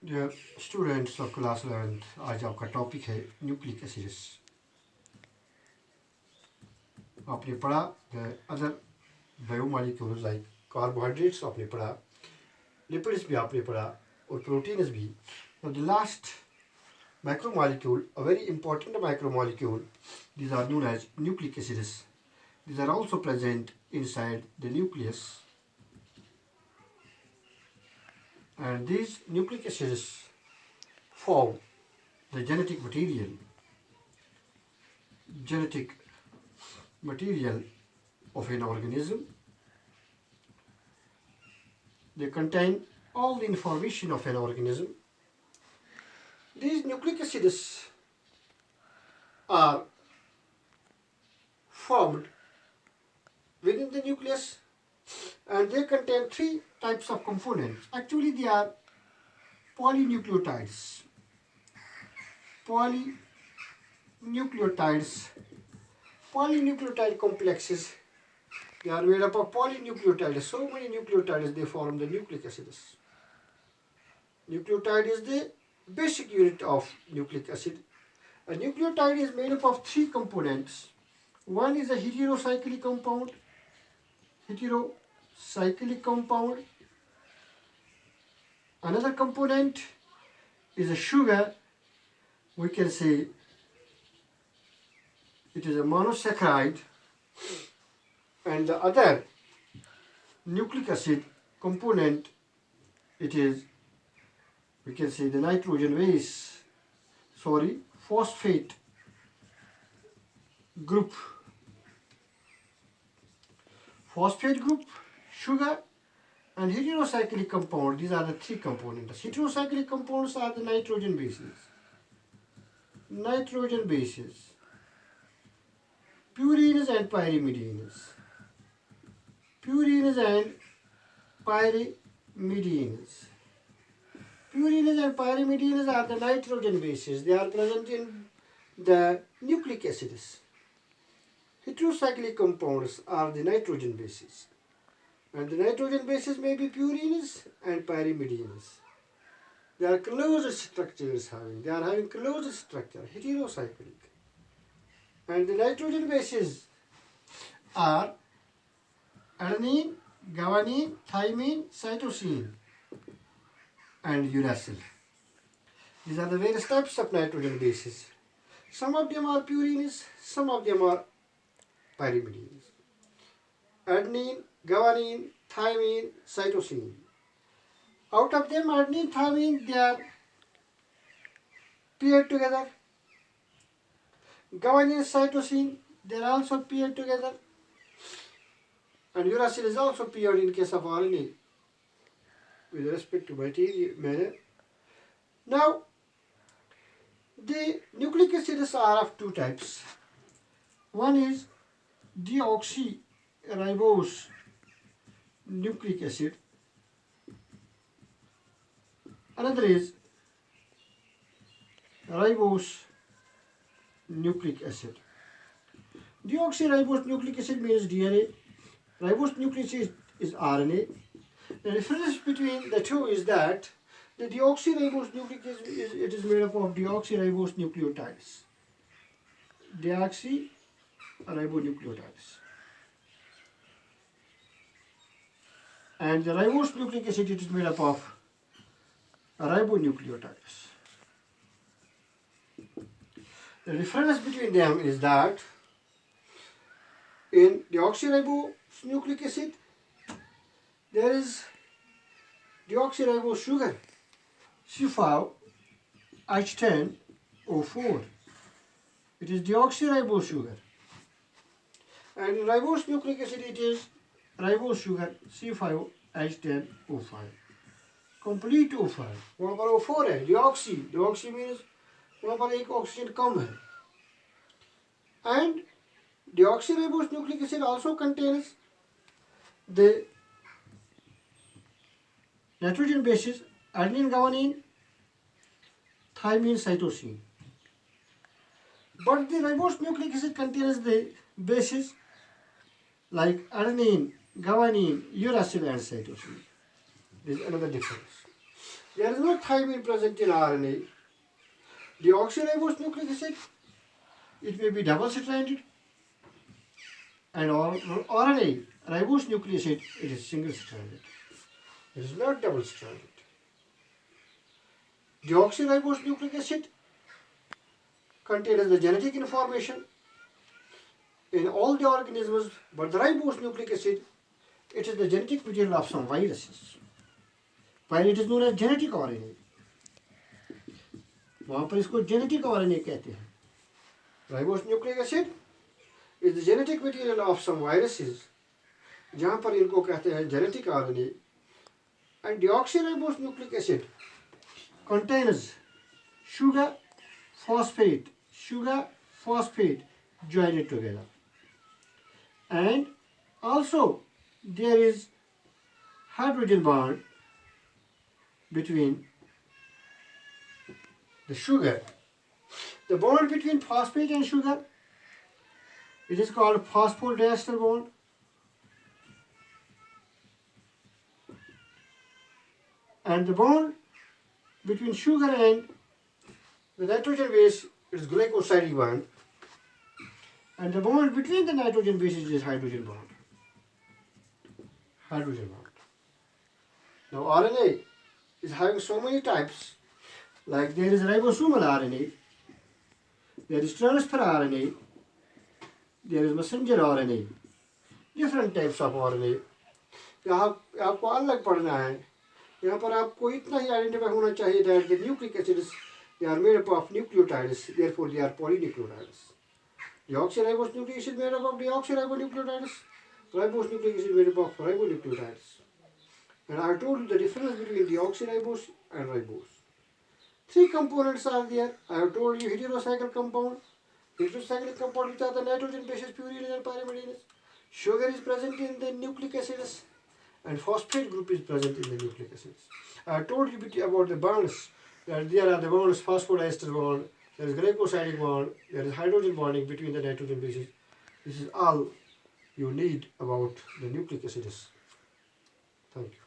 Dear students of class 11th, आज आपका topic है न्यूक्लिक एसिड्स। आपने पढ़ा the other biomolecules like carbohydrates आपने पढ़ा, लिपिड्स भी आपने पढ़ा और प्रोटीन्स भी। The last macromolecule, a very important macromolecule, these are known as nucleic acids. These are also present inside the nucleus, and these nucleic acids form the genetic material of an organism. They contain all the information of an organism. These nucleic acids are formed within the nucleus, and they contain three types of components. Actually, they are polynucleotides. Polynucleotide complexes, they are made up of polynucleotides. So many nucleotides, they form the nucleic acids. Nucleotide is the basic unit of nucleic acid. A nucleotide is made up of three components. One is a heterocyclic compound. Another component is a sugar. We can say it is a monosaccharide. And the other nucleic acid component, it is, we can say, the phosphate group. Phosphate group, sugar, and heterocyclic compound. These are the three components. Heterocyclic compounds are the nitrogen bases. Purines and pyrimidines. Purines and pyrimidines are the nitrogen bases. They are present in the nucleic acids. Heterocyclic compounds are the nitrogen bases. And the nitrogen bases may be purines and pyrimidines. They are closed structures having closed structure, heterocyclic. And the nitrogen bases are adenine, guanine, thymine, cytosine, and uracil. These are the various types of nitrogen bases. Some of them are purines, some of them are pyrimidines. Adenine, guanine, thymine, cytosine. Out of them, adenine, thymine, they are paired together. Guanine, cytosine, they are also paired together. And uracil is also paired in case of RNA with respect to material. Now, the nucleic acids are of two types. One is deoxyribose nucleic acid. Another is ribose nucleic acid. Deoxyribose nucleic acid means DNA. Ribose nucleic acid is RNA. The difference between the two is that the deoxyribose nucleic acid is made up of deoxyribose nucleotides. Deoxyribonucleotides. And the ribose nucleic acid, it is made up of ribonucleotides. The difference between them is that in deoxyribose nucleic acid, there is deoxyribose sugar, C5H10O4. It is deoxyribose sugar. And in ribose nucleic acid, it is ribose sugar, C5H10O5. Complete O5. वहाँ पर O4 है, deoxy means वहाँ पर एक oxygen कम है. And deoxyribose nucleic acid also contains the nitrogen bases adenine, guanine, thymine, cytosine. But the ribose nucleic acid contains the bases like adenine, guanine, uracil, and cytosine. There is another difference. There is no thymine present in RNA. Deoxyribose nucleic acid, it may be double stranded, and RNA, ribose nucleic acid, it is single stranded. It is not double stranded. Deoxyribose nucleic acid contains the genetic information in all the organisms, but the ribose nucleic acid, it is the genetic material of some viruses. While it is known as genetic RNA, वहाँ पर इसको genetic RNA कहते हैं. Ribose nucleic acid is the genetic material of some viruses, जहाँ पर इनको कहते हैं genetic RNA. And deoxyribose nucleic acid contains sugar, phosphate joined together. And also there is hydrogen bond between the sugar. The bond between phosphate and sugar, it is called phosphodiester bond. And the bond between sugar and the nitrogen base is glycosidic bond. And the bond between the nitrogen bases is hydrogen bond. Hydrogen bond. Now RNA is having so many types. Like there is ribosomal RNA, there is transfer RNA, there is messenger RNA, different types of RNA. यहाँ आपको अलग पढ़ना है. यहाँ पर आपको इतना ही identify होना चाहिए that the nucleic acids they are made up of nucleotides, therefore they are polynucleotides. Deoxyribose nucleic acid made up of deoxyribonucleotides, ribose nucleic acid made up of ribonucleotides. And I told you the difference between deoxyribose and ribose. 3 components are there. I have told you heterocycle compound. Heterocyclic compound which are the nitrogen bases, purines and pyrimidines. Sugar is present in the nucleic acids and phosphate group is present in the nucleic acids. I have told you a bit about the bonds. That there are the bonds phosphodiester bond, there is glycosidic bond, there is hydrogen bonding between the nitrogen bases. This is all you need about the nucleic acids. Thank you.